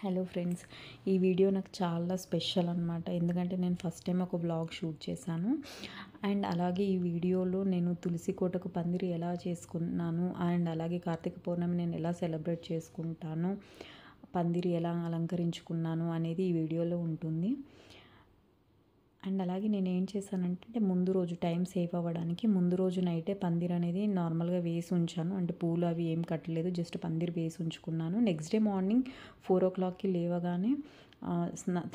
Hello friends, ఈ video నాకు చాలా స్పెషల్ అనమాట. ఎందుకంటే నేను ఫస్ట్ టైం ఒక వ్లాగ్ షూట్ చేశాను. అండ్ అలాగే ఈ వీడియోలో నేను తులసి కోటకు పందిరి ఎలా చేసుకున్నాను, అండ్ అలాగే కార్తీక పౌర్ణమి నేను ఎలా సెలబ్రేట్ చేసుకుంటాను, పందిరి ఎలా అలంకరించుకున్నాను అనేది ఈ వీడియోలో ఉంటుంది. అండ్ అలాగే నేను ఏం చేశానంటే ముందు రోజు టైం సేవ్ అవ్వడానికి ముందు రోజు నైటే పందిరి అనేది నార్మల్గా వేసి ఉంచాను. అంటే పూలు అవి ఏం కట్టలేదు, జస్ట్ పందిరి వేసి ఉంచుకున్నాను. నెక్స్ట్ డే మార్నింగ్ 4 o'clockకి లేవగానే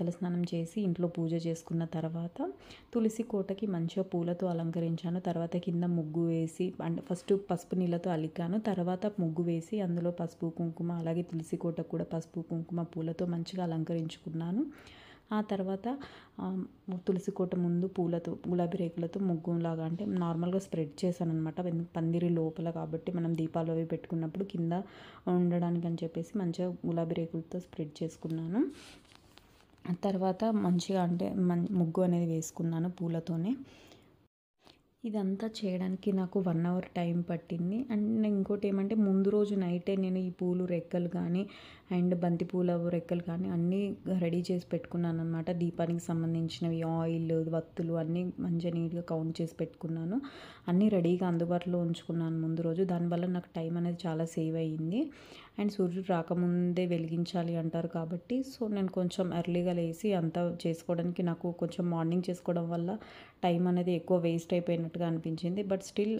తలస్నానం చేసి ఇంట్లో పూజ చేసుకున్న తర్వాత తులసి కోటకి మంచిగా పూలతో అలంకరించాను. తర్వాత కింద ముగ్గు వేసి, అంటే ఫస్ట్ పసుపు నీళ్ళతో అలికాను, తర్వాత ముగ్గు వేసి అందులో పసుపు కుంకుమ, అలాగే తులసి కోటకు కూడా పసుపు కుంకుమ పూలతో మంచిగా అలంకరించుకున్నాను. ఆ తర్వాత తులసి కోట ముందు పూలతో, గులాబీ రేకులతో ముగ్గులాగా, అంటే నార్మల్గా స్ప్రెడ్ చేశాను అనమాట. పందిరి లోపల కాబట్టి మనం దీపాలు అవి పెట్టుకున్నప్పుడు కింద ఉండడానికి అని చెప్పేసి మంచిగా గులాబీ రేకులతో స్ప్రెడ్ చేసుకున్నాను. తర్వాత మంచిగా అంటే ముగ్గు అనేది వేసుకున్నాను పూలతోనే. ఇదంతా చేయడానికి నాకు 1 hour టైం పట్టింది. అండ్ ఇంకోటి ఏమంటే ముందు రోజు నైటే నేను ఈ పూలు రెక్కలు కానీ అండ్ బంతిపూల రెక్కలు కానీ అన్నీ రెడీ చేసి పెట్టుకున్నాను అనమాట. దీపానికి సంబంధించినవి, ఆయిల్, వత్తులు అన్నీ మంచిగా నీట్గా కౌంట్ చేసి పెట్టుకున్నాను. అన్నీ రెడీగా అందుబాటులో ఉంచుకున్నాను ముందు రోజు. దానివల్ల నాకు టైం అనేది చాలా సేవ్ అయ్యింది. అండ్ సూర్యుడు రాకముందే వెలిగించాలి అంటారు కాబట్టి నేను కొంచెం ఎర్లీగా లేచి అంతా చేసుకోవడానికి, నాకు కొంచెం మార్నింగ్ చేసుకోవడం వల్ల టైం అనేది ఎక్కువ వేస్ట్ అయిపోయినట్టుగా అనిపించింది. బట్ స్టిల్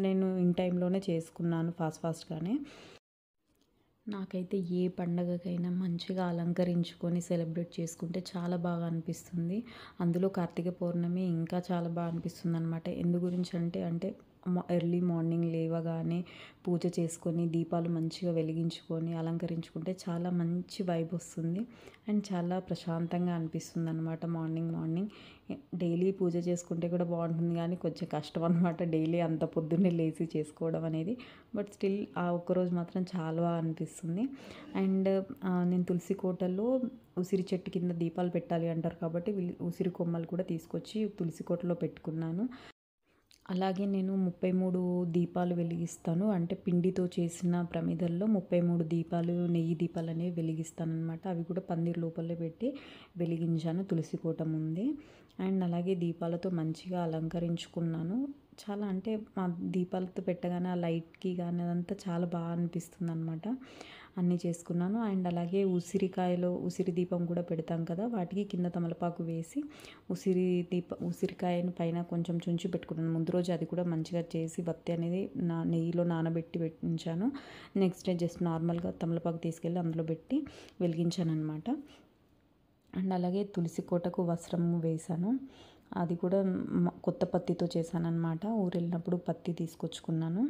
నేను ఇన్ టైంలోనే చేసుకున్నాను ఫాస్ట్గానే. నాకైతే ఏ పండగకైనా మంచిగా అలంకరించుకొని సెలబ్రేట్ చేసుకుంటే చాలా బాగా అనిపిస్తుంది. అందులో కార్తీక పౌర్ణమి ఇంకా చాలా బాగా అనిపిస్తుంది అనమాట. ఎందు గురించి అంటే ఎర్లీ మార్నింగ్ లేవగానే పూజ చేసుకొని దీపాలు మంచిగా వెలిగించుకొని అలంకరించుకుంటే చాలా మంచి వైబ్ వస్తుంది. అండ్ చాలా ప్రశాంతంగా అనిపిస్తుంది అనమాట. మార్నింగ్ డైలీ పూజ చేసుకుంటే కూడా బాగుంటుంది, కానీ కొంచెం కష్టం అనమాట డైలీ అంత పొద్దున్నే లేచి చేసుకోవడం అనేది. బట్ స్టిల్ ఆ ఒక్కరోజు మాత్రం చాలా బాగా అనిపిస్తుంది. అండ్ నేను తులసి కోటలో ఉసిరి చెట్టు కింద దీపాలు పెట్టాలి అంటారు కాబట్టి ఉసిరి కొమ్మలు కూడా తీసుకొచ్చి తులసి కోటలో పెట్టుకున్నాను. అలాగే నేను 33 దీపాలు వెలిగిస్తాను. అంటే పిండితో చేసిన ప్రమిదల్లో 33 దీపాలు, నెయ్యి దీపాలు అనేవి వెలిగిస్తాను అనమాట. అవి కూడా పందిరి లోపలే పెట్టి వెలిగించాను తులసి కోట ముందే. అండ్ అలాగే దీపాలతో మంచిగా అలంకరించుకున్నాను. చాలా అంటే మా దీపాలతో పెట్టగానే ఆ లైట్కి కానీ అదంతా చాలా బాగా అనిపిస్తుంది అనమాట. అన్నీ చేసుకున్నాను. అండ్ అలాగే ఉసిరి దీపం కూడా పెడతాం కదా, వాటికి కింద తమలపాకు వేసి ఉసిరికాయను పైన కొంచెం చుంచి పెట్టుకున్నాను. ముందు రోజు అది కూడా మంచిగా చేసి వత్తి అనేది నెయ్యిలో నానబెట్టి ఉంచాను. నెక్స్ట్ డే జస్ట్ నార్మల్గా తమలపాకు తీసుకెళ్ళి అందులో పెట్టి వెలిగించాను అనమాట. అండ్ అలాగే తులసి కోటకు వస్త్రం వేశాను. అది కూడా కొత్త పత్తితో చేశాను అనమాట. ఊరు వెళ్ళినప్పుడు పత్తి తీసుకొచ్చుకున్నాను.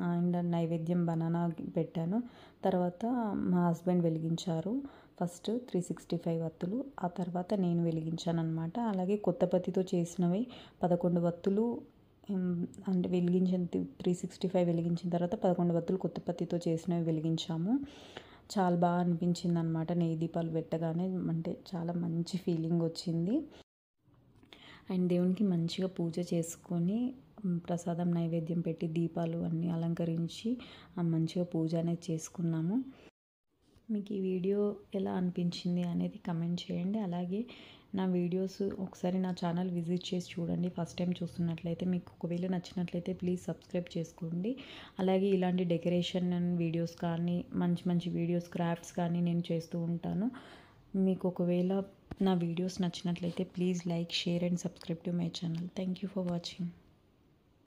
అండ్ నైవేద్యం బనానా పెట్టాను. తర్వాత మా హస్బెండ్ వెలిగించారు. ఫస్ట్ 365 వత్తులు, ఆ తర్వాత నేను వెలిగించాను అనమాట. అలాగే కొత్త పత్తితో చేసినవి 11 వత్తులు, అంటే 365 వెలిగించిన తర్వాత 11 వత్తులు కొత్త పత్తితో చేసినవి వెలిగించాము. చాలా బాగా అనిపించింది అనమాట. నెయ్యి దీపాలు పెట్టగానే అంటే చాలా మంచి ఫీలింగ్ వచ్చింది. అండ్ దేవునికి మంచిగా పూజ చేసుకొని ప్రసాదం నైవేద్యం పెట్టి దీపాలు అన్నీ అలంకరించి మంచిగా పూజ అనేది చేసుకున్నాము. మీకు ఈ వీడియో ఎలా అనిపించింది అనేది కమెంట్ చేయండి. అలాగే నా వీడియోస్ ఒకసారి నా ఛానల్ విజిట్ చేసి చూడండి. ఫస్ట్ టైం చూస్తున్నట్లయితే మీకు ఒకవేళ నచ్చినట్లయితే ప్లీజ్ సబ్స్క్రైబ్ చేసుకోండి. అలాగే ఇలాంటి డెకరేషన్ వీడియోస్ కానీ మంచి వీడియోస్, క్రాఫ్ట్స్ కానీ నేను చేస్తూ ఉంటాను. మీకు ఒకవేళ నా వీడియోస్ నచ్చినట్లయితే please like, share and subscribe to my channel. Thank you for watching.